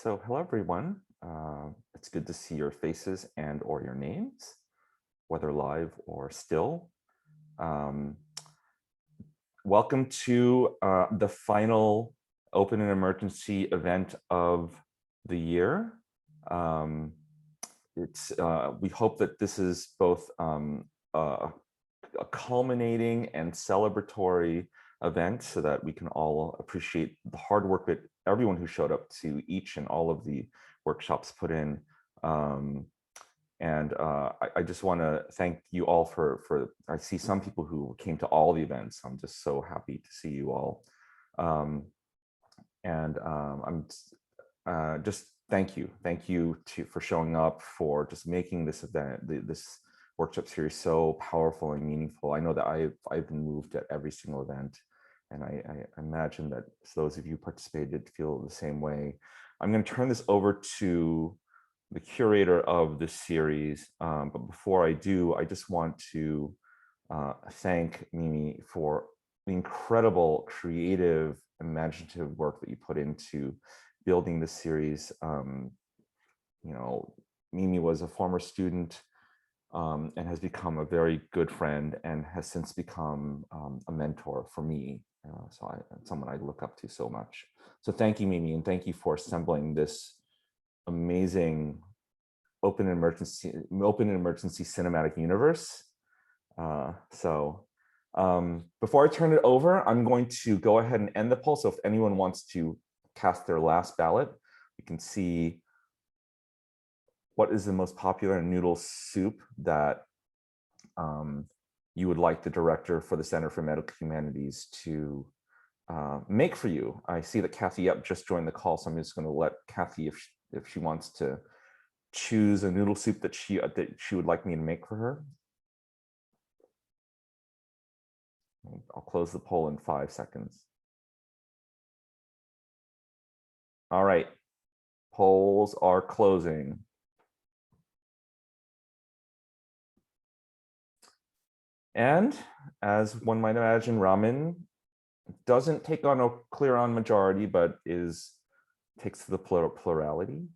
So hello, everyone. It's good to see your faces and or your names, whether live or still. Welcome to the final open and emergency event of the year. We hope that this is both a culminating and celebratory event so that we can all appreciate the hard work that everyone who showed up to each and all of the workshops put in. I just want to thank you all for I see some people who came to all the events. I'm just so happy to see you all. I'm just thank you for showing up, for just making this event, this workshop series, so powerful and meaningful. I know that I've been moved at every single event, and I imagine that those of you who participated feel the same way. I'm going to turn this over to the curator of this series, but before I do, I just want to thank Mimi for the incredible, creative, imaginative work that you put into building this series. Mimi was a former student and has become a very good friend, and has since become a mentor for me. Someone I look up to so much. So thank you, Mimi, and thank you for assembling this amazing open and emergency cinematic universe. Before I turn it over, I'm going to go ahead and end the poll. So if anyone wants to cast their last ballot, you can see what is the most popular noodle soup that you would like the director for the Center for Medical Humanities to make for you. I see that Kathy just joined the call, so I'm just going to let Kathy, if she wants to choose a noodle soup that she would like me to make for her. I'll close the poll in 5 seconds. All right, polls are closing. And as one might imagine, ramen doesn't take on a clear-on majority, but takes to the plurality.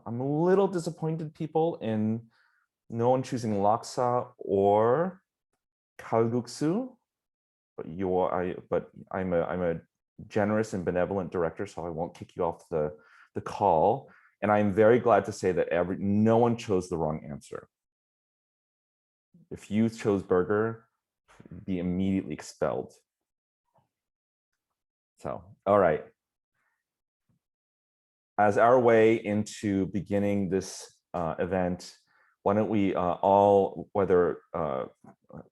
I'm a little disappointed, people, in no one choosing laksa or kalguksu, but I'm a generous and benevolent director, so I won't kick you off the call. And I'm very glad to say that no one chose the wrong answer. If you chose burger, be immediately expelled. So, all right. As our way into beginning this event, why don't we all, whether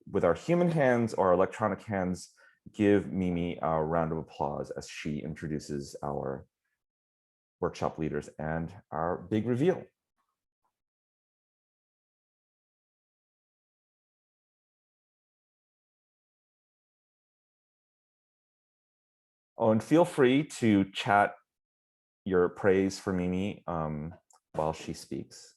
with our human hands or electronic hands, give Mimi a round of applause as she introduces our workshop leaders and our big reveal. Oh, and feel free to chat your praise for Mimi while she speaks.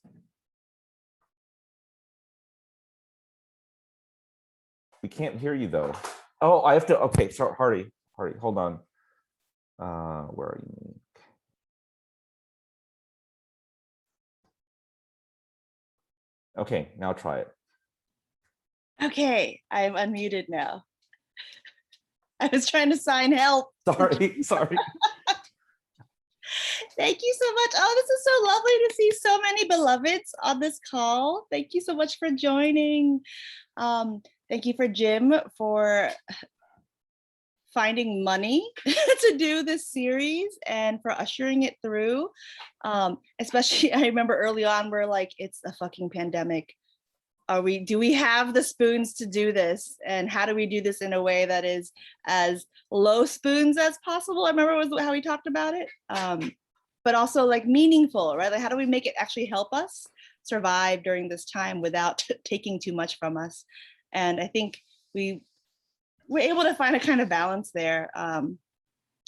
We can't hear you though. Oh, I have to, okay, sorry, Hardy, hold on. Where are you? Okay, now try it. Okay, I'm unmuted now. I was trying to sign help. Sorry. Thank you so much. Oh, this is so lovely to see so many beloveds on this call. Thank you so much for joining. Thank you for Jim for finding money to do this series and for ushering it through. Especially, I remember early on, we're like, it's a fucking pandemic. Do we have the spoons to do this? And how do we do this in a way that is as low spoons as possible? I remember was how we talked about it, but also like meaningful, right? Like how do we make it actually help us survive during this time without taking too much from us? And I think we were able to find a kind of balance there.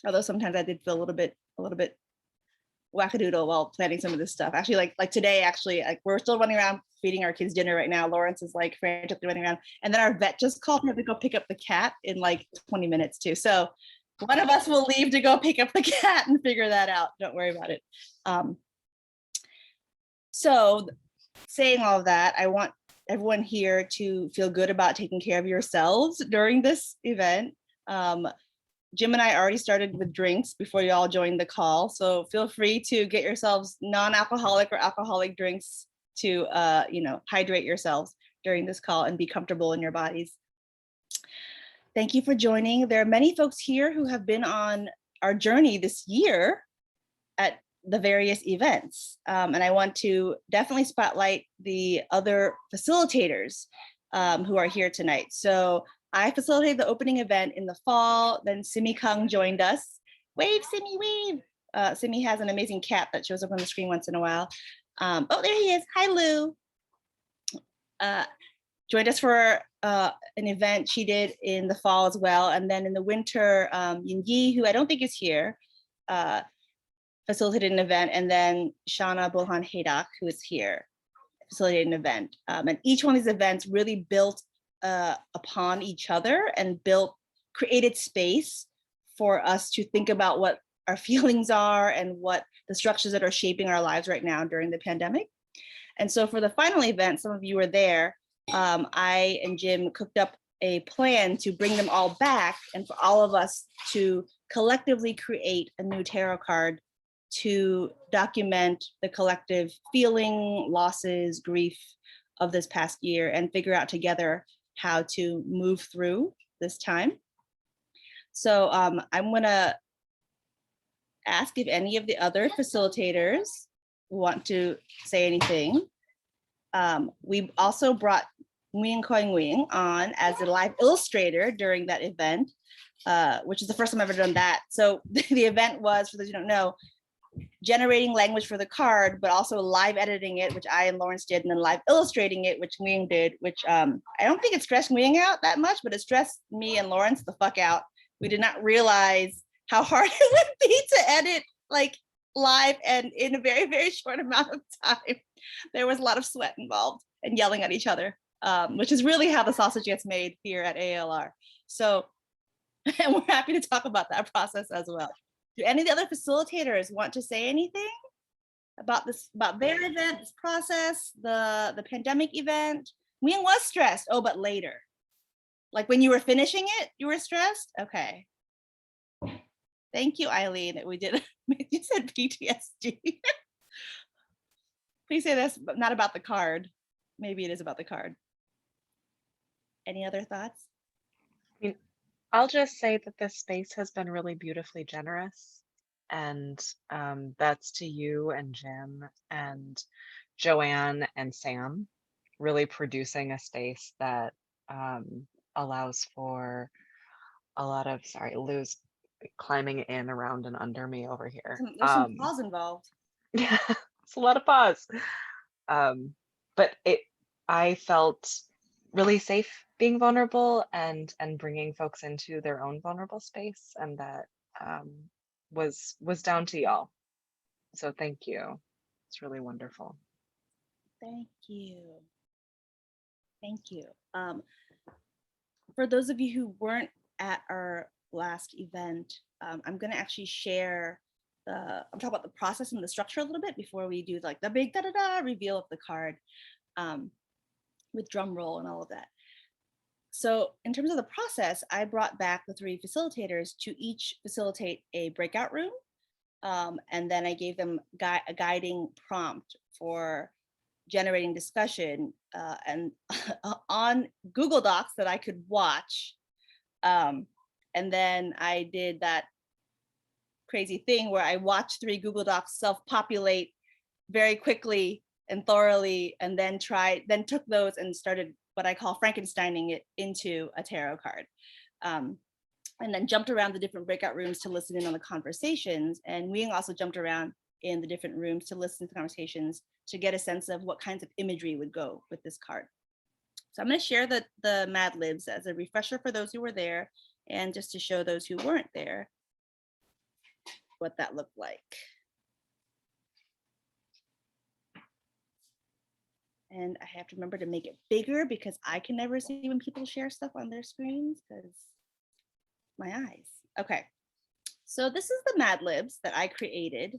Although sometimes I did feel a little bit wackadoodle while planning some of this stuff. Actually, like today, like we're still running around feeding our kids dinner right now. Lawrence is like frantically running around. And then our vet just called. We have to go pick up the cat in like 20 minutes too. So One of us will leave to go pick up the cat and figure that out. Don't worry about it. So saying all of that, I want everyone here to feel good about taking care of yourselves during this event. Jim and I already started with drinks before you all joined the call. So feel free to get yourselves non-alcoholic or alcoholic drinks to hydrate yourselves during this call and be comfortable in your bodies. Thank you for joining. There are many folks here who have been on our journey this year at the various events. And I want to definitely spotlight the other facilitators who are here tonight. So I facilitated the opening event in the fall, then Simi Kang joined us. Wave, Simi, wave. Simi has an amazing cat that shows up on the screen once in a while. Oh, there he is. Hi, Lou. Joined us for an event she did in the fall as well. And then in the winter, Yanyi, who I don't think is here, facilitated an event. And then Shana Haydock, who is here, facilitated an event. And each one of these events really built upon each other and created space for us to think about what our feelings are and what the structures that are shaping our lives right now during the pandemic. And so for the final event, some of you were there, I and Jim cooked up a plan to bring them all back and for all of us to collectively create a new tarot card to document the collective feeling, losses, grief of this past year and figure out together how to move through this time. So I'm gonna ask if any of the other facilitators want to say anything. We also brought Nguyen Khoi Nguyen on as a live illustrator during that event, which is the first time I've ever done that. So the event was, for those who don't know, generating language for the card, but also live editing it, which I and Lawrence did, and then live illustrating it, which Nguyen did, which I don't think it stressed Nguyen out that much, but it stressed me and Lawrence the fuck out. We did not realize how hard it would be to edit like live and in a very, very short amount of time. There was a lot of sweat involved and yelling at each other, which is really how the sausage gets made here at AALR. So, and we're happy to talk about that process as well. Do any of the other facilitators want to say anything about this, about their event, this process, the pandemic event? Nguyen was stressed. Oh, but later. Like when you were finishing it, you were stressed? Okay. Thank you, Eileen, that we did. You said PTSD. Please say this, but not about the card. Maybe it is about the card. Any other thoughts? I mean, I'll just say that this space has been really beautifully generous. And that's to you and Jim and Joanne and Sam, really producing a space that allows for a lot of, sorry, Lou's climbing in around and under me over here. There's some pause involved. Yeah, it's a lot of pause. But I felt really safe being vulnerable and bringing folks into their own vulnerable space, and that was down to y'all. So thank you. It's really wonderful. Thank you. Thank you. For those of you who weren't at our last event, I'm going to actually share I'm talking about the process and the structure a little bit before we do like the big da-da-da reveal of the card with drum roll and all of that. So in terms of the process, I brought back the 3 facilitators to each facilitate a breakout room. And then I gave them a guiding prompt for generating discussion and on Google Docs that I could watch. And then I did that crazy thing where I watched 3 Google Docs self-populate very quickly and thoroughly, and then took those and started what I call Frankensteining it into a tarot card. And then jumped around the different breakout rooms to listen in on the conversations. And Nguyen also jumped around in the different rooms to listen to conversations to get a sense of what kinds of imagery would go with this card. So I'm going to share the Mad Libs as a refresher for those who were there, and just to show those who weren't there what that looked like. And I have to remember to make it bigger because I can never see when people share stuff on their screens because my eyes. Okay, So this is the Mad Libs that I created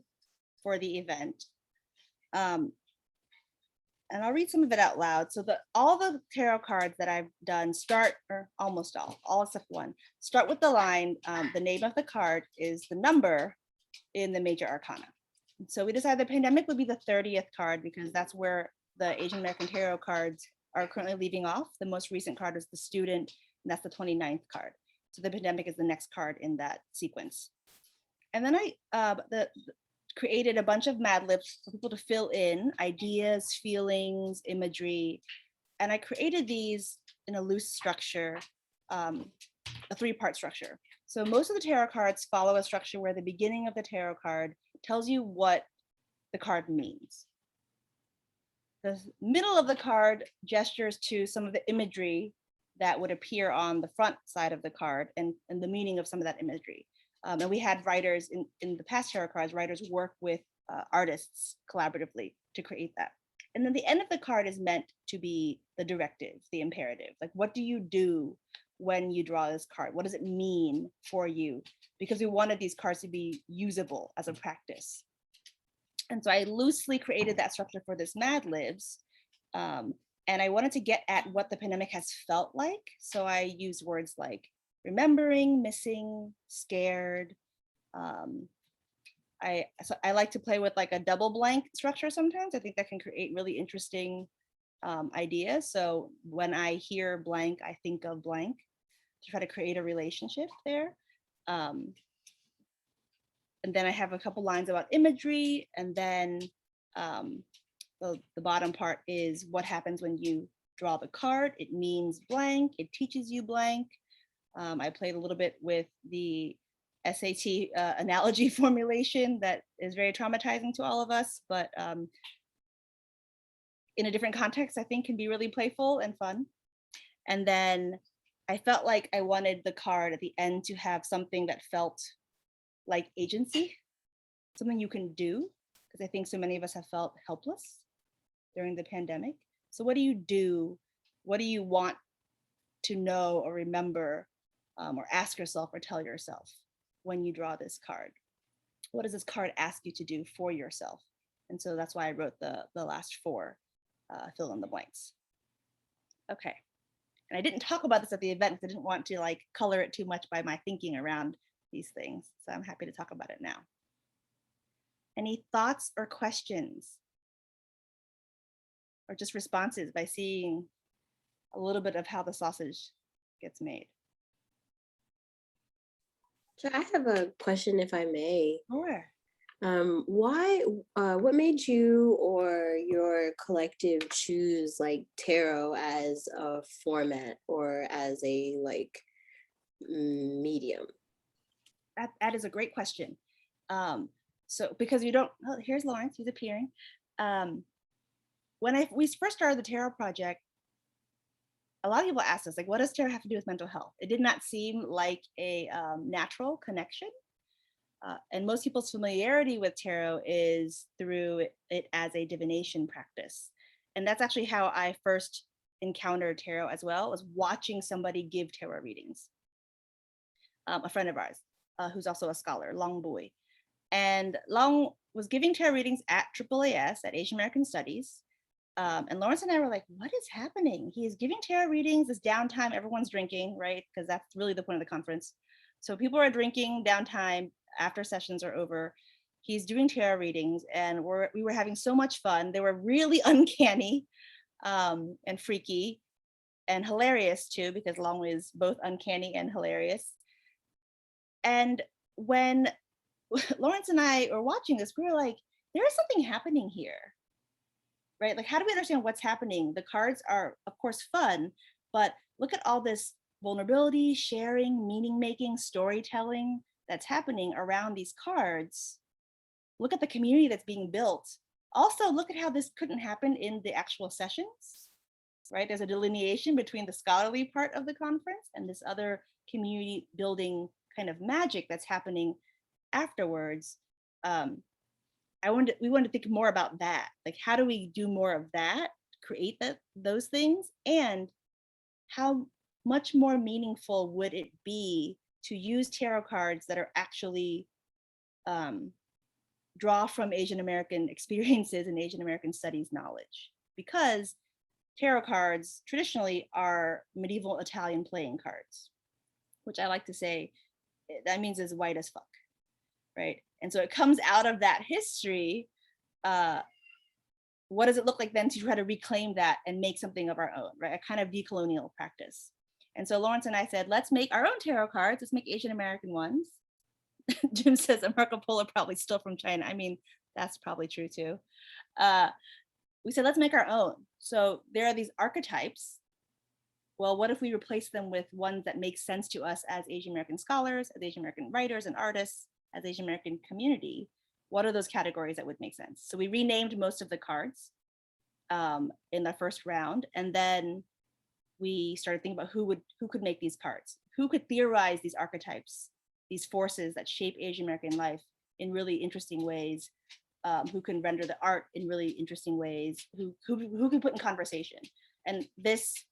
for the event. And I'll read some of it out loud. So all the tarot cards that I've done start, or almost all except one, start with the line, the name of the card is the number in the major arcana. So we decided the pandemic would be the 30th card because that's where the Asian American tarot cards are currently leaving off. The most recent card is the student, and that's the 29th card. So the pandemic is the next card in that sequence. And then I created a bunch of Mad Libs for people to fill in ideas, feelings, imagery. And I created these in a loose structure, a 3-part structure. So most of the tarot cards follow a structure where the beginning of the tarot card tells you what the card means. The middle of the card gestures to some of the imagery that would appear on the front side of the card and the meaning of some of that imagery. And we had writers in the past tarot cards, writers work with artists collaboratively to create that. And then the end of the card is meant to be the directive, the imperative. Like, what do you do when you draw this card? What does it mean for you? Because we wanted these cards to be usable as a practice. And so I loosely created that structure for this Mad Libs. And I wanted to get at what the pandemic has felt like. So I use words like remembering, missing, scared. I like to play with like a double blank structure sometimes. I think that can create really interesting ideas. So when I hear blank, I think of blank to try to create a relationship there. And then I have a couple lines about imagery, and then the bottom part is what happens when you draw the card. It means blank, it teaches you blank. I played a little bit with the SAT analogy formulation that is very traumatizing to all of us, but in a different context, I think can be really playful and fun. And then I felt like I wanted the card at the end to have something that felt like agency, something you can do, because I think so many of us have felt helpless during the pandemic. So what do you do? What do you want to know or remember or ask yourself or tell yourself when you draw this card? What does this card ask you to do for yourself? And so that's why I wrote the last 4 fill in the blanks. Okay. And I didn't talk about this at the event because I didn't want to like color it too much by my thinking around these things. So I'm happy to talk about it now. Any thoughts or questions? Or just responses by seeing a little bit of how the sausage gets made? So I have a question, if I may. Sure. What made you or your collective choose like tarot as a format or as a like medium? That is a great question. So because you don't, oh, here's Lawrence, he's appearing. When we first started the tarot project, a lot of people asked us, like, what does tarot have to do with mental health? It did not seem like a natural connection. And most people's familiarity with tarot is through it as a divination practice. And that's actually how I first encountered tarot as well, was watching somebody give tarot readings. A friend of ours, who's also a scholar, Long Bui. And Long was giving tarot readings at AAAS, at Asian American Studies. And Lawrence and I were like, what is happening? He is giving tarot readings, it's downtime, everyone's drinking, right? Because that's really the point of the conference. So people are drinking, downtime, after sessions are over. He's doing tarot readings and we were having so much fun. They were really uncanny and freaky and hilarious too, because Long is both uncanny and hilarious. And when Lawrence and I were watching this, we were like, there is something happening here, right? Like, how do we understand what's happening? The cards are, of course, fun, but look at all this vulnerability, sharing, meaning making, storytelling that's happening around these cards. Look at the community that's being built. Also, look at how this couldn't happen in the actual sessions, right? There's a delineation between the scholarly part of the conference and this other community building kind of magic that's happening afterwards. We wanted to think more about that. Like, how do we do more of that, create those things, and how much more meaningful would it be to use tarot cards that are actually draw from Asian American experiences and Asian American studies knowledge, because tarot cards traditionally are medieval Italian playing cards, which I like to say that means is white as fuck, right? And so it comes out of that history. What does it look like then to try to reclaim that and make something of our own, right? A kind of decolonial practice. And so Lawrence and I said, let's make our own tarot cards. Let's make Asian American ones. Jim says a Marco Polo probably still from China. I mean, that's probably true too. We said, let's make our own. So there are these archetypes. Well, what if we replace them with ones that make sense to us as Asian American scholars, as Asian American writers and artists, as Asian American community? What are those categories that would make sense? So we renamed most of the cards in the first round. And then we started thinking about who could make these cards, who could theorize these archetypes, these forces that shape Asian American life in really interesting ways, who can render the art in really interesting ways, who can put in conversation. And this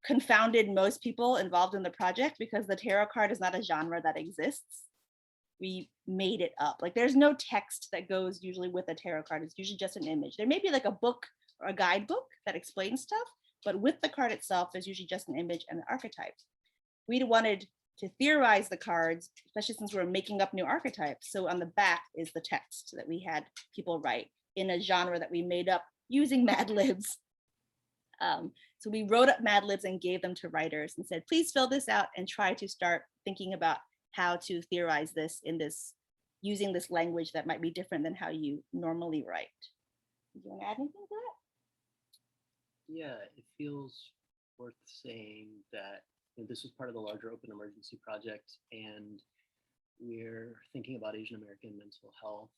confounded most people involved in the project because the tarot card is not a genre that exists. We made it up. Like there's no text that goes usually with a tarot card. It's usually just an image. There may be like a book or a guidebook that explains stuff, but with the card itself, there's usually just an image and the archetypes. We wanted to theorize the cards, especially since we're making up new archetypes. So on the back is the text that we had people write in a genre that we made up using Mad Libs. So we wrote up Mad Libs and gave them to writers and said, please fill this out and try to start thinking about how to theorize this in this, using this language that might be different than how you normally write. Do you want to add anything to that? Yeah, it feels worth saying that this was part of the larger Open Emergency project, and we're thinking about Asian American mental health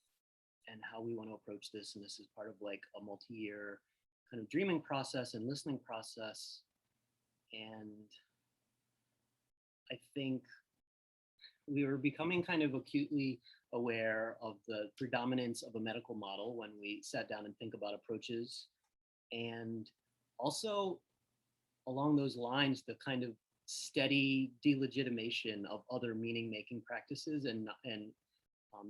and how we want to approach this. And this is part of like a multi-year kind of dreaming process and listening process. And I think we were becoming kind of acutely aware of the predominance of a medical model when we sat down and think about approaches. And also along those lines, the kind of steady delegitimation of other meaning-making practices and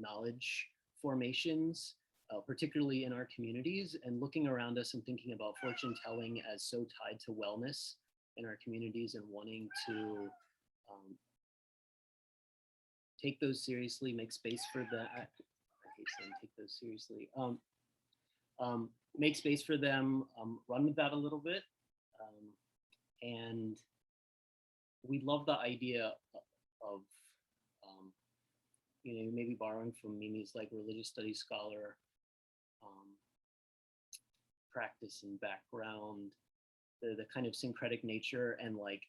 knowledge formations, particularly in our communities, and looking around us and thinking about fortune telling as so tied to wellness in our communities and wanting to take those seriously, make space for that. I hate saying take those seriously. Make space for them, run with that a little bit. And we love the idea of, maybe borrowing from Mimi's like religious studies scholar practice and background, the kind of syncretic nature and like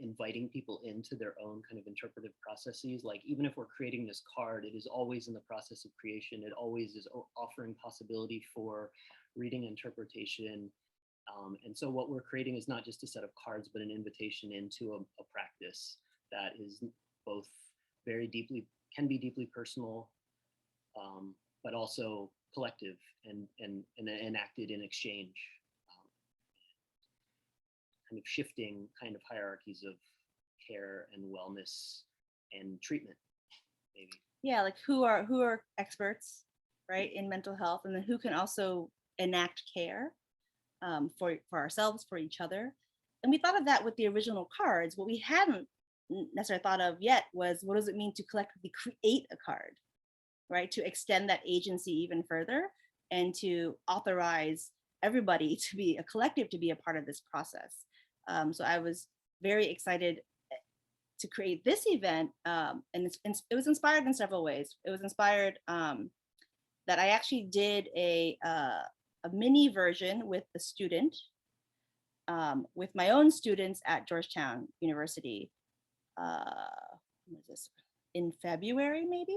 inviting people into their own kind of interpretive processes. Like even if we're creating this card, it is always in the process of creation. It always is offering possibility for reading interpretation. And so what we're creating is not just a set of cards, but an invitation into a practice that is both very deeply, can be deeply personal, but also collective and enacted in exchange. Kind of shifting kind of hierarchies of care and wellness and treatment, maybe. Yeah, like who are experts, right, in mental health, and then who can also enact care for ourselves, for each other. And we thought of that with the original cards. What we hadn't necessarily thought of yet was, what does it mean to collectively create a card, right? To extend that agency even further and to authorize everybody to be a collective, to be a part of this process. So I was very excited to create this event, and it was inspired in several ways. It was inspired that I actually did a mini version with the student, with my own students at Georgetown University. What is this? In February, maybe,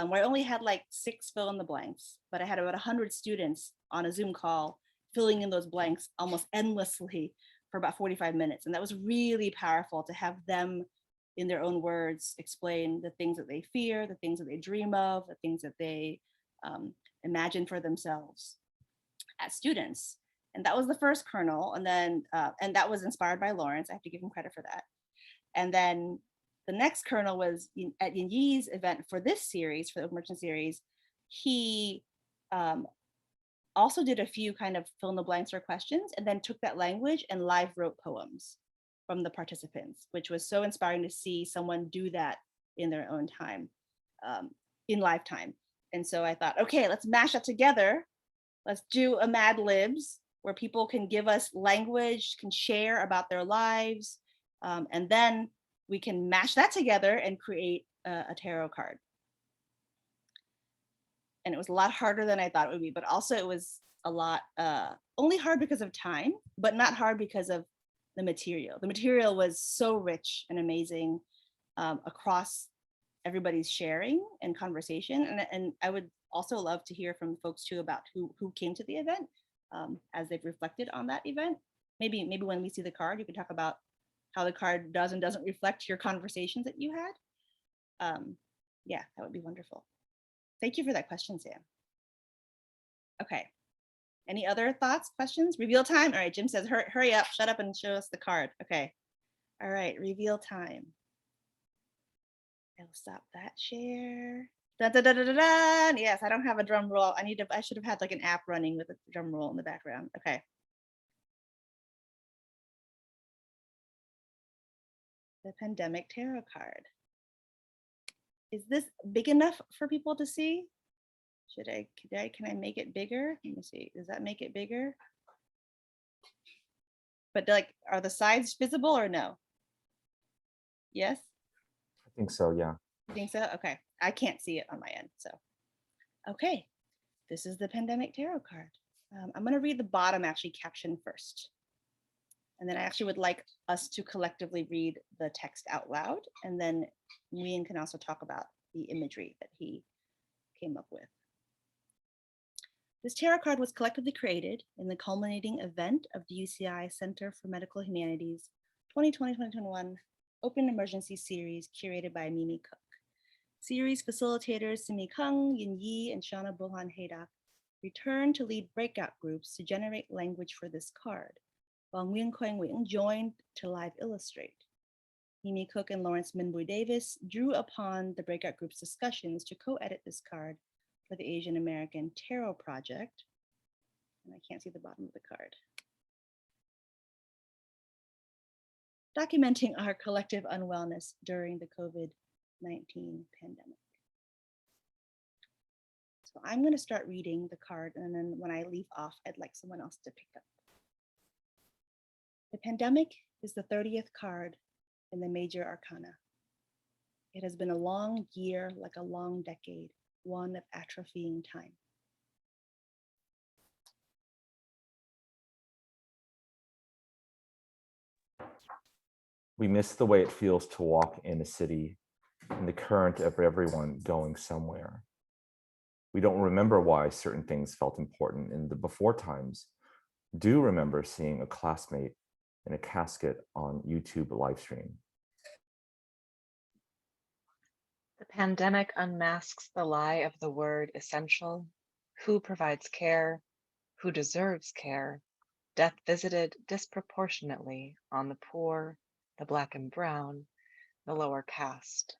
where I only had like 6 fill in the blanks, but I had about 100 students on a Zoom call filling in those blanks almost endlessly for about 45 minutes. And that was really powerful to have them in their own words explain the things that they fear, the things that they dream of, the things that they imagine for themselves as students. And that was the first kernel. And then, and that was inspired by Lawrence. I have to give him credit for that. And then the next kernel was at Yanyi's event for this series, for the Merchant series. He also did a few kind of fill in the blanks or questions, and then took that language and live wrote poems from the participants, which was so inspiring to see someone do that in their own time, in lifetime. And so I thought, okay, let's mash that together. Let's do a Mad Libs where people can give us language, can share about their lives, and then we can mash that together and create a tarot card. And it was a lot harder than I thought it would be, but also it was a lot, only hard because of time, but not hard because of the material. The material was so rich and amazing across everybody's sharing and conversation. And I would also love to hear from folks too about who came to the event as they've reflected on that event. Maybe when we see the card, you can talk about how the card does and doesn't reflect your conversations that you had. Yeah, that would be wonderful. Thank you for that question, Sam. Okay. Any other thoughts, questions? Reveal time. All right, Jim says, hurry up, shut up and show us the card. Okay. All right, reveal time. I'll stop that share. Da, da, da, da, da, da. Yes, I don't have a drum roll. I should have had like an app running with a drum roll in the background. Okay. The Pandemic Tarot card. Is this big enough for people to see? Can I make it bigger? Let me see, does that make it bigger? But like, are the sides visible or no? Yes? I think so, yeah. You think so? Okay, I can't see it on my end, so. Okay, this is the Pandemic Tarot card. I'm gonna read the bottom actually caption first. And then I actually would like us to collectively read the text out loud, and then Nguyen can also talk about the imagery that he came up with. This tarot card was collectively created in the culminating event of the UCI Center for Medical Humanities 2020-2021 Open Emergency Series curated by Mimi Khúc. Series facilitators Simi Kang, Yanyi, and Shana Haydock returned to lead breakout groups to generate language for this card, while Nguyen Khoi Nguyen joined to live illustrate. Mimi Khúc and Lawrence Minbui Davis drew upon the breakout group's discussions to co-edit this card for the Asian American Tarot Project. And I can't see the bottom of the card. Documenting our collective unwellness during the COVID-19 pandemic. So I'm going to start reading the card, and then when I leave off, I'd like someone else to pick up. The pandemic is the 30th card in the major arcana. It has been a long year, like a long decade, one of atrophying time. We miss the way it feels to walk in a city, in the current of everyone going somewhere. We don't remember why certain things felt important in the before times. Do remember seeing a classmate in a casket on YouTube live stream. The pandemic unmasks the lie of the word essential. Who provides care? Who deserves care? Death visited disproportionately on the poor, the Black and brown, the lower caste.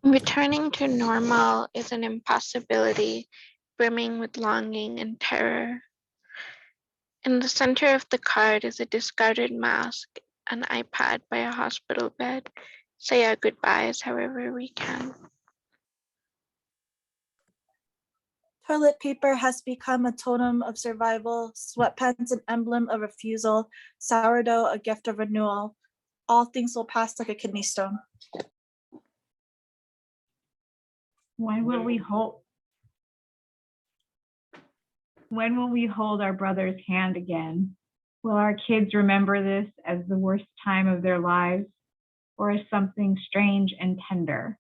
Returning to normal is an impossibility, brimming with longing and terror. In the center of the card is a discarded mask, an iPad by a hospital bed. Say our goodbyes however we can. Toilet paper has become a totem of survival, sweatpants an emblem of refusal, sourdough a gift of renewal. All things will pass like a kidney stone. When will we hold our brother's hand again? Will our kids remember this as the worst time of their lives, or as something strange and tender?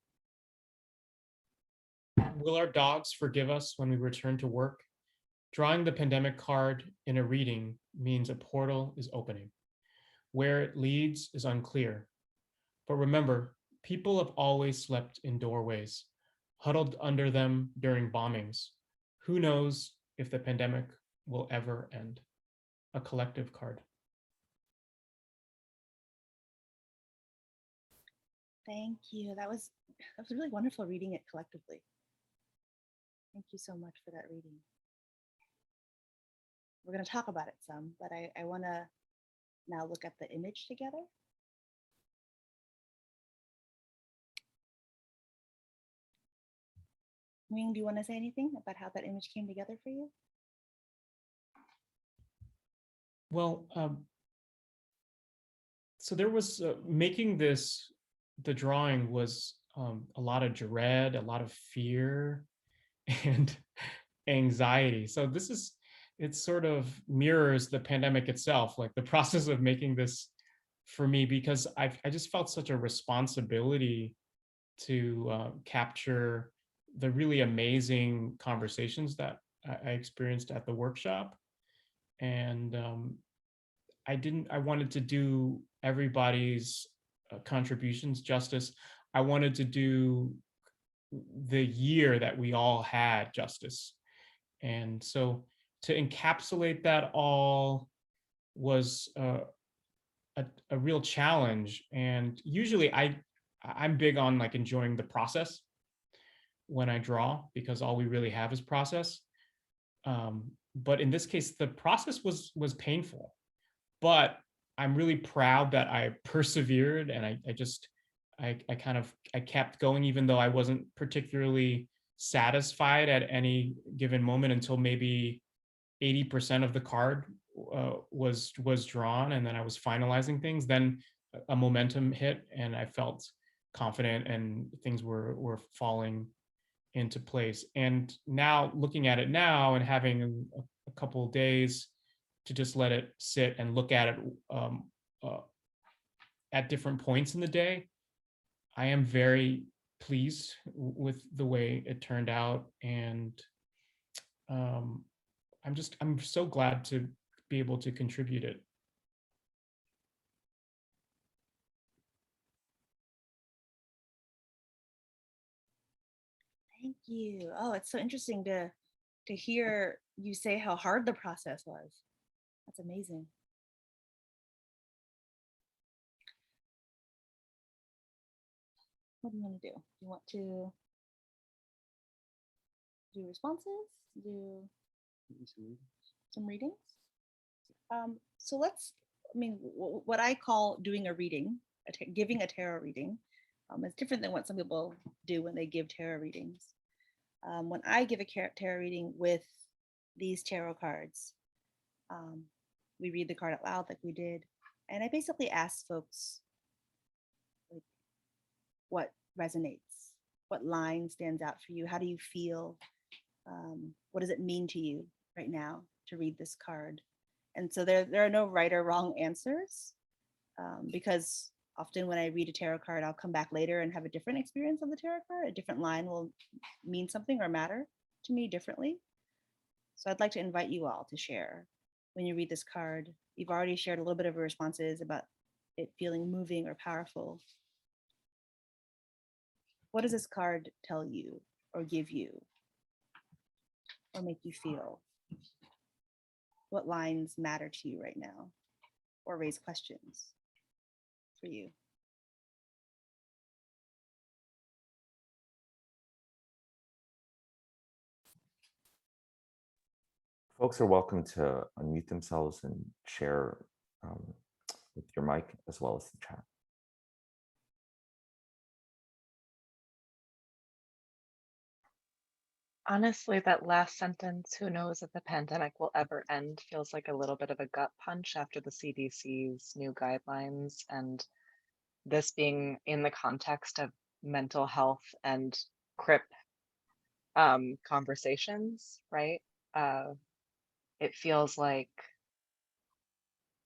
Will our dogs forgive us when we return to work? Drawing the pandemic card in a reading means a portal is opening. Where it leads is unclear. But remember, people have always slept in doorways, huddled under them during bombings. Who knows if the pandemic will ever end? A collective card. Thank you. That was really wonderful reading it collectively. Thank you so much for that reading. We're going to talk about it some, but I want to now look at the image together. Ming, do you want to say anything about how that image came together for you? Well, so there was making this, the drawing was a lot of dread, a lot of fear, and anxiety. So this is, it sort of mirrors the pandemic itself, like the process of making this for me, because I just felt such a responsibility to capture the really amazing conversations that I experienced at the workshop. And I wanted to do everybody's contributions justice. I wanted to do the year that we all had justice. And so to encapsulate that all was a real challenge. And usually I'm big on like enjoying the process when I draw, because all we really have is process. But in this case, the process was painful, but I'm really proud that I persevered, and I kept going, even though I wasn't particularly satisfied at any given moment until maybe 80% of the card was drawn, and then I was finalizing things. Then a momentum hit, and I felt confident, and things were falling into place. And now looking at it now and having a couple of days to just let it sit and look at it at different points in the day, I am very pleased with the way it turned out. And I'm so glad to be able to contribute it. Thank you. Oh, it's so interesting to hear you say how hard the process was. That's amazing. What do you want to do? You want to do responses? Do some readings? So let's, what I call doing a reading, giving a tarot reading, is different than what some people do when they give tarot readings. When I give a tarot reading with these tarot cards, we read the card out loud like we did, and I basically ask folks like, what resonates, what line stands out for you, how do you feel, what does it mean to you right now to read this card? And so there are no right or wrong answers, because often when I read a tarot card, I'll come back later and have a different experience of the tarot card. A different line will mean something or matter to me differently. So I'd like to invite you all to share when you read this card. You've already shared a little bit of responses about it feeling moving or powerful. What does this card tell you or give you or make you feel? What lines matter to you right now or raise questions for you? Folks are welcome to unmute themselves and share with your mic as well as the chat. Honestly, that last sentence, who knows if the pandemic will ever end, feels like a little bit of a gut punch after the CDC's new guidelines, and this being in the context of mental health and CRIP conversations, right? It feels like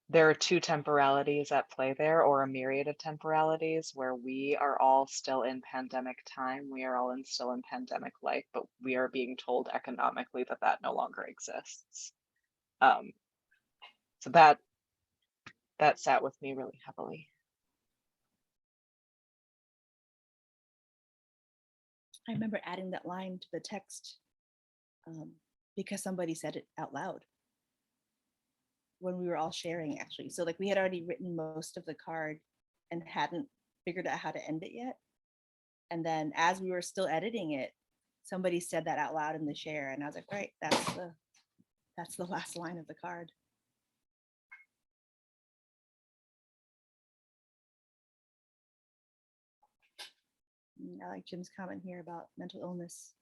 there are two temporalities at play there, or a myriad of temporalities, where we are all still in pandemic time. We are all still in pandemic life, but we are being told economically that that no longer exists. So that sat with me really heavily. I remember adding that line to the text because somebody said it out loud when we were all sharing, actually. So like we had already written most of the card and hadn't figured out how to end it yet. And then as we were still editing it, somebody said that out loud in the share, and I was like, right, that's the last line of the card. I like Jim's comment here about mental illness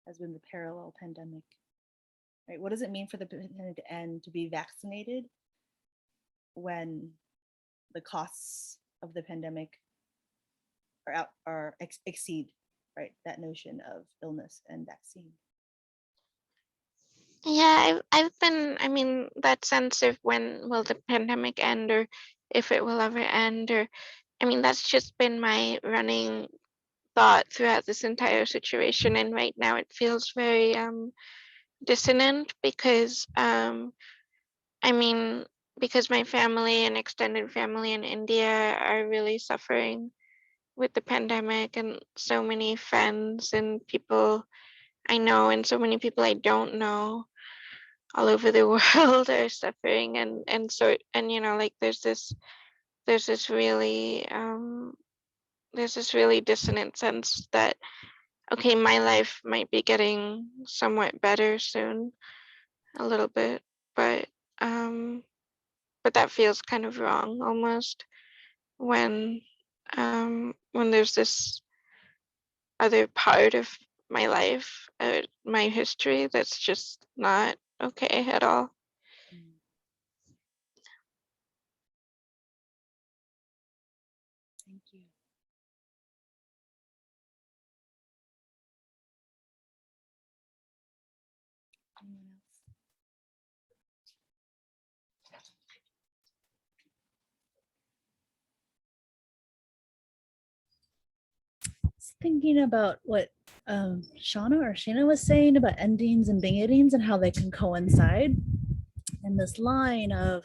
has been the parallel pandemic. Right? What does it mean for the pandemic to end, to be vaccinated, when the costs of the pandemic exceed, right, that notion of illness and vaccine? Yeah, I've been, I mean, that sense of when will the pandemic end, or if it will ever end, or, I mean, that's just been my running thought throughout this entire situation. And right now it feels very dissonant because, I mean, because my family and extended family in India are really suffering with the pandemic, and so many friends and people I know and so many people I don't know all over the world are suffering, and you know, like there's this really dissonant sense that, okay, my life might be getting somewhat better soon, a little bit, but um that feels kind of wrong almost, when there's this other part of my life, my history, that's just not okay at all. Thank you. Anyone else? Thinking about what Shauna or Shana was saying about endings and beginnings and how they can coincide. And this line of,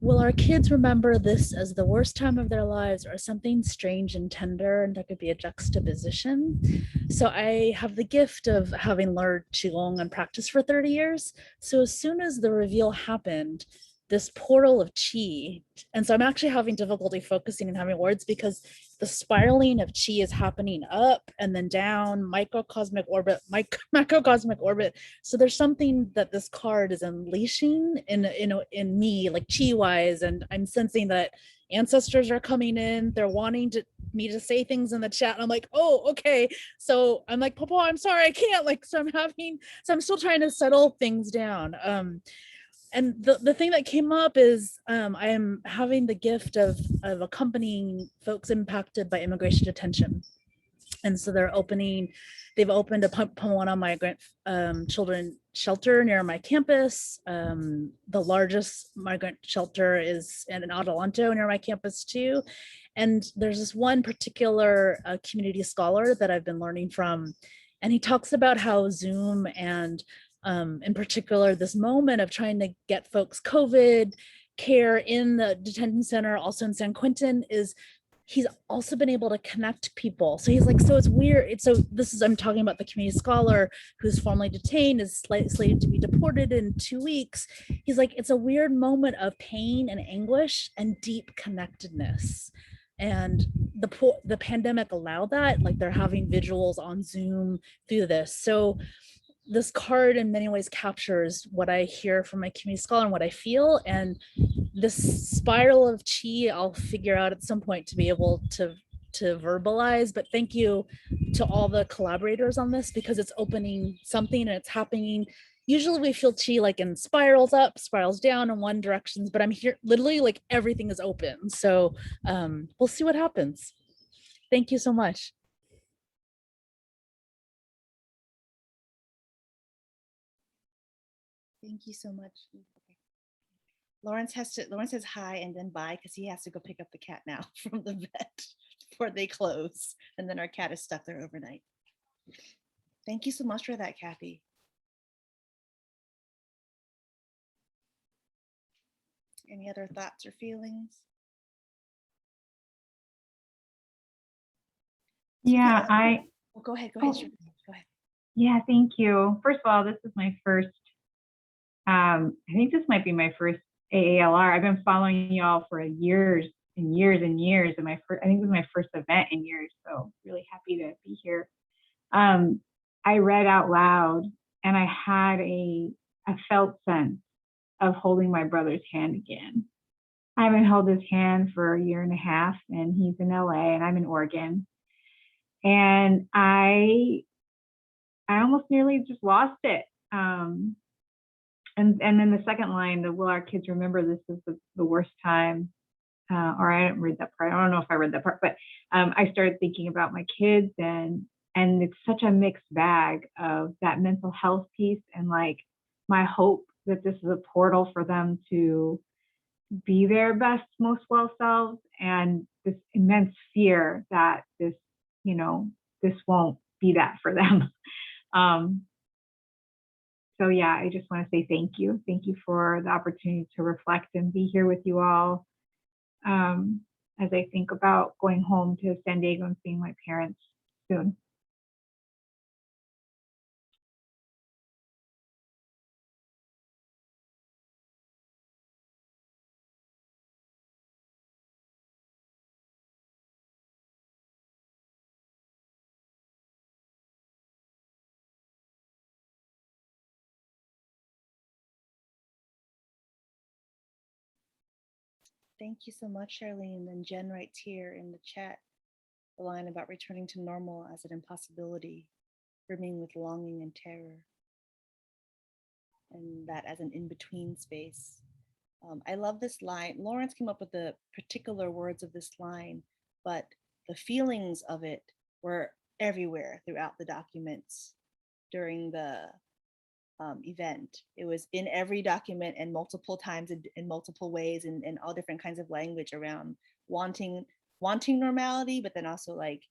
will our kids remember this as the worst time of their lives or something strange and tender? And that could be a juxtaposition. So I have the gift of having learned Qigong and practice for 30 years. So as soon as the reveal happened, this portal of chi, and so I'm actually having difficulty focusing and having words because the spiraling of chi is happening up and then down, microcosmic orbit, macrocosmic orbit. So there's something that this card is unleashing in me, like chi wise, and I'm sensing that ancestors are coming in. They're wanting me to say things in the chat. And I'm like, oh, okay. So I'm like, Papa, I'm sorry, I can't. Like, so I'm still trying to settle things down. And the thing that came up is I am having the gift of accompanying folks impacted by immigration detention. And so they've opened a Pomona migrant children shelter near my campus. The largest migrant shelter is in Adelanto near my campus too. And there's this one particular community scholar that I've been learning from, and he talks about how Zoom and in particular, this moment of trying to get folks COVID care in the detention center, also in San Quentin, is he's also been able to connect people. So he's like, so it's weird. I'm talking about the community scholar who's formerly detained, is slated to be deported in 2 weeks. He's like, it's a weird moment of pain and anguish and deep connectedness. And the pandemic allowed that, like they're having vigils on Zoom through this. So this card in many ways captures what I hear from my community scholar and what I feel. And this spiral of chi, I'll figure out at some point to be able to verbalize. But thank you to all the collaborators on this, because it's opening something and it's happening. Usually we feel chi like in spirals up, spirals down in one directions, but I'm here literally like everything is open. So we'll see what happens. Thank you so much. Thank you so much. Okay. Lawrence says hi and then bye because he has to go pick up the cat now from the vet before they close. And then our cat is stuck there overnight. Thank you so much for that, Kathy. Any other thoughts or feelings? Yeah, Oh, go ahead. Go ahead. Go ahead. Yeah, thank you. First of all, this is my first, I think this might be my first AALR. I've been following you all for years, in years and years. And I think it was my first event in years. So really happy to be here. I read out loud and I had a felt sense of holding my brother's hand again. I haven't held his hand for a year and a half, and he's in LA and I'm in Oregon. And I almost nearly just lost it. And then the second line, the will our kids remember this is the worst time, or I didn't read that part. I don't know if I read that part, but I started thinking about my kids, and it's such a mixed bag of that mental health piece and like my hope that this is a portal for them to be their best, most well selves, and this immense fear that this won't be that for them. So yeah, I just want to say thank you. Thank you for the opportunity to reflect and be here with you all as I think about going home to San Diego and seeing my parents soon. Thank you so much, Charlene. And Jen writes here in the chat the line about returning to normal as an impossibility, brimming with longing and terror, and that as an in-between space. I love this line. Lawrence came up with the particular words of this line, but the feelings of it were everywhere throughout the documents during the event. It was in every document and multiple times in multiple ways and all different kinds of language around wanting normality, but then also like,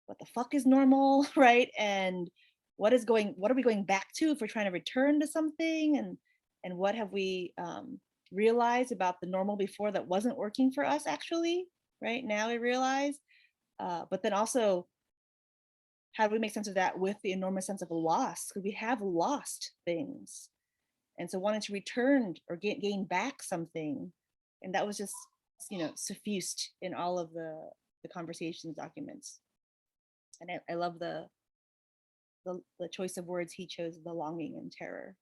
what the fuck is normal, right? And what are we going back to if we're trying to return to something? And what have we realized about the normal before that wasn't working for us actually, right? Now we realize, but then also, how do we make sense of that with the enormous sense of loss? Because we have lost things. And so wanting to return or gain back something. And that was just, suffused in all of the conversations documents. And I love the choice of words he chose, the longing and terror,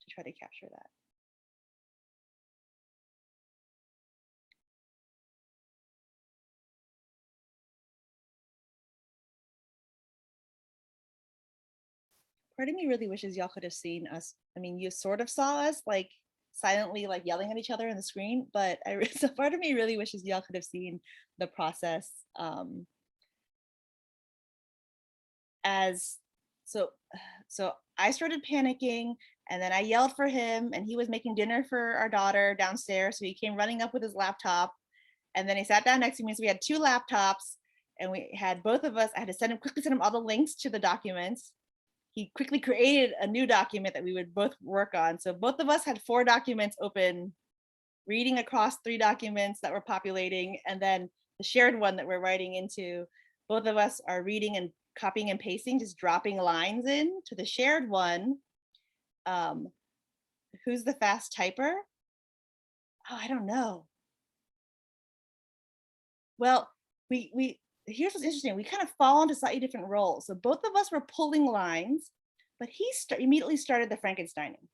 to try to capture that. Part of me really wishes y'all could have seen us. I mean, you sort of saw us like silently like yelling at each other on the screen, but so part of me really wishes y'all could have seen the process so I started panicking, and then I yelled for him, and he was making dinner for our daughter downstairs, so he came running up with his laptop, and then he sat down next to me. So we had two laptops, and we had both of us. I had to quickly send him all the links to the documents. He quickly created a new document that we would both work on. So both of us had 4 documents open, reading across 3 documents that were populating, and then the shared one that we're writing into, both of us are reading and copying and pasting, just dropping lines in to the shared one. Who's the fast typer? Oh, I don't know. Well, here's what's interesting. We kind of fall into slightly different roles. So both of us were pulling lines, but he immediately started the Frankensteining,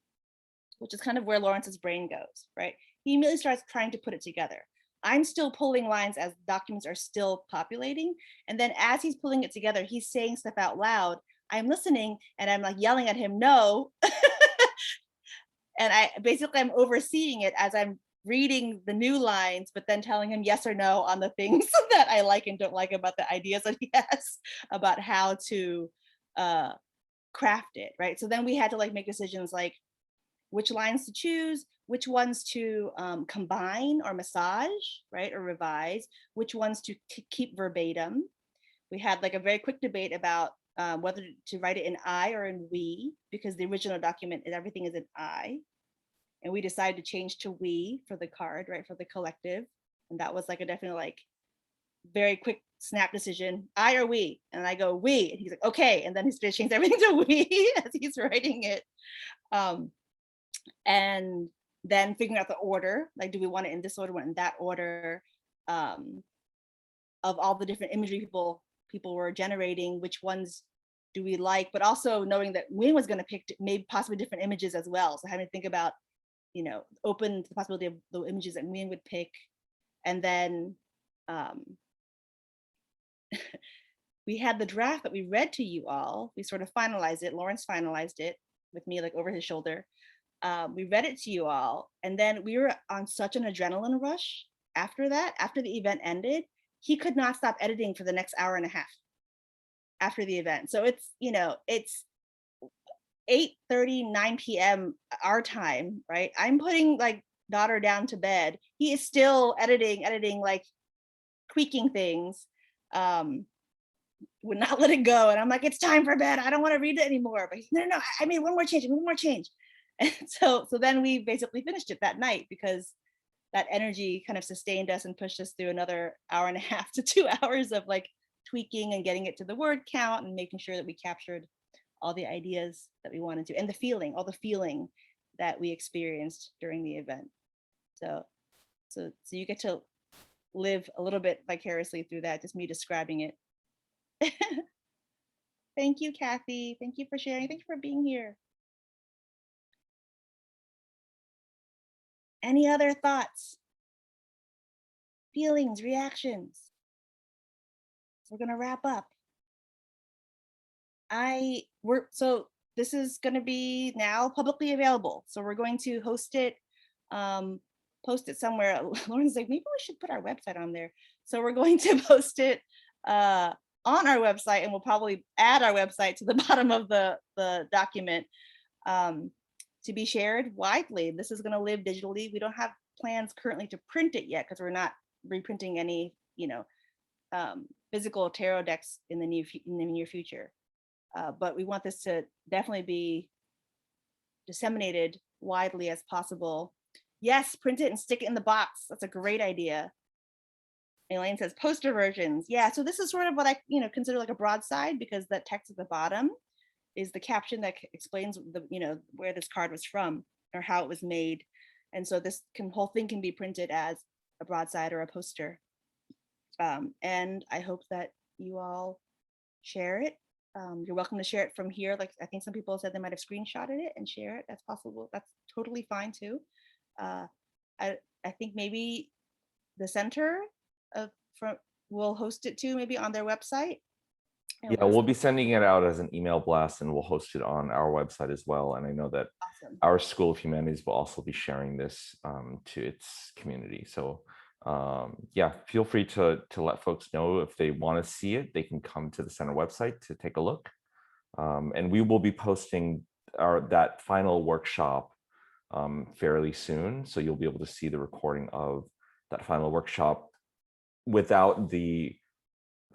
which is kind of where Lawrence's brain goes, right? He immediately starts trying to put it together. I'm still pulling lines as documents are still populating. And then as he's pulling it together, he's saying stuff out loud. I'm listening and I'm like yelling at him, no. And I'm overseeing it as I'm reading the new lines, but then telling him yes or no on the things that I like and don't like about the ideas that he has about how to craft it, right? So then we had to like make decisions like which lines to choose, which ones to combine or massage, right, or revise, which ones to keep verbatim. We had like a very quick debate about whether to write it in I or in we, because the original document is everything is in I. And we decided to change to we for the card, right, for the collective. And that was like a definite like very quick snap decision, I or we? And I go, we. And he's like, okay. And then he's going to change everything to we as he's writing it. And then figuring out the order, like, do we want it in this order, want in that order? of all the different imagery people were generating, which ones do we like, but also knowing that Nguyen was going to pick maybe possibly different images as well. So having to think about, you know, open to the possibility of the images that Nguyen would pick. And then we had the draft that we read to you all. We sort of finalized it. Lawrence finalized it with me like over his shoulder. We read it to you all. And then we were on such an adrenaline rush after that, after the event ended. He could not stop editing for the next hour and a half after the event. So it's, you know, it's 8:30, 9 p.m. our time, right? I'm putting like daughter down to bed. He is still editing, like tweaking things. Would not let it go. And I'm like, it's time for bed. I don't want to read it anymore. But he's, no, I made one more change. And so then we basically finished it that night because that energy kind of sustained us and pushed us through another hour and a half to 2 hours of like tweaking and getting it to the word count and making sure that we captured all the ideas that we wanted to, and the feeling, all the feeling that we experienced during the event. So you get to live a little bit vicariously through that, just me describing it. Thank you, Kathy. Thank you for sharing. Thank you for being here. Any other thoughts, feelings, reactions? We're gonna wrap up. So this is gonna be now publicly available. So we're going to host it, post it somewhere. Lauren's like, maybe we should put our website on there. So we're going to post it on our website, and we'll probably add our website to the bottom of the document to be shared widely. This is going to live digitally. We don't have plans currently to print it yet because we're not reprinting any, you know, physical tarot decks in the near future. But we want this to definitely be disseminated widely as possible. Yes, print it and stick it in the box. That's a great idea. Elaine says poster versions. Yeah, so this is sort of what I, you know, consider like a broadside, because that text at the bottom is the caption that explains the, you know, where this card was from or how it was made. And so this whole thing can be printed as a broadside or a poster. And I hope that you all share it. You're welcome to share it from here. Like I think some people said they might have screenshotted it and share it. That's possible. That's totally fine too. I think maybe the center will host it too, maybe on their website. Yeah, we'll be sending it out as an email blast, and we'll host it on our website as well. And I know that Awesome. our School of Humanities will also be sharing this to its community. So yeah, feel free to let folks know if they want to see it. They can come to the center website to take a look. And we will be posting that final workshop fairly soon. So you'll be able to see the recording of that final workshop without the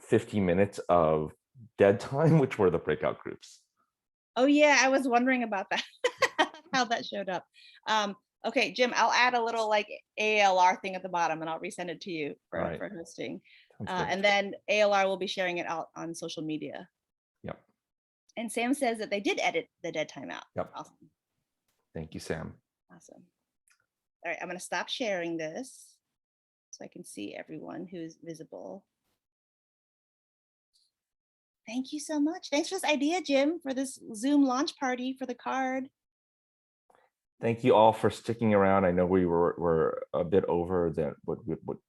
50 minutes of dead time, which were the breakout groups. Oh yeah, I was wondering about that, how that showed up. Okay, Jim, I'll add a little like AALR thing at the bottom and I'll resend it to you for hosting. And then AALR will be sharing it out on social media. Yep. And Sam says that they did edit the dead time out. Yep. Awesome. Thank you, Sam. Awesome. All right, I'm gonna stop sharing this so I can see everyone who's visible. Thank you so much. Thanks for this idea, Jim, for this Zoom launch party for the card. Thank you all for sticking around. I know we were a bit over than what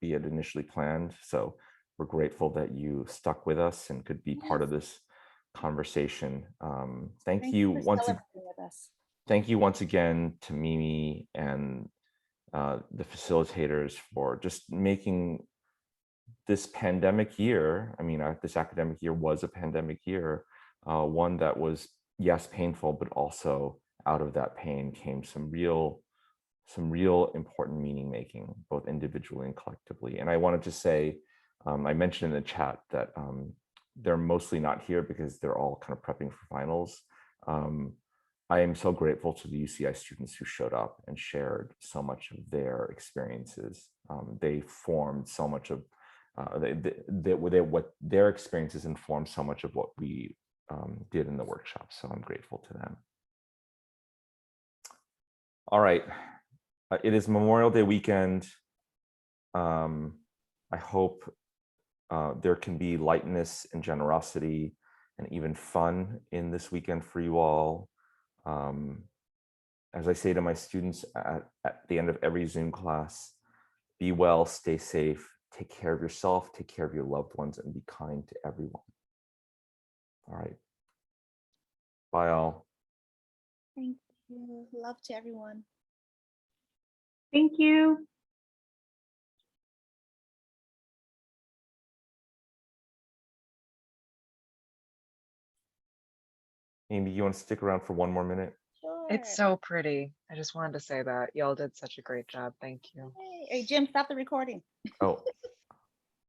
we had initially planned. So we're grateful that you stuck with us and could be part of this conversation. Thank you once again to Mimi and the facilitators for just making this pandemic year, I mean, this academic year was a pandemic year, one that was, yes, painful, but also out of that pain came some real important meaning making, both individually and collectively. And I wanted to say, I mentioned in the chat that they're mostly not here because they're all kind of prepping for finals. I am so grateful to the UCI students who showed up and shared so much of their experiences. They formed so much of what their experiences informed so much of what we did in the workshop. So I'm grateful to them. All right, it is Memorial Day weekend. I hope there can be lightness and generosity and even fun in this weekend for you all. As I say to my students at the end of every Zoom class, be well, stay safe, take care of yourself, take care of your loved ones, and be kind to everyone. All right. Bye all. Thank you. Love to everyone. Thank you. Amy, you want to stick around for one more minute? Sure. It's so pretty. I just wanted to say that y'all did such a great job. Thank you. Hey, Jim, stop the recording. Oh,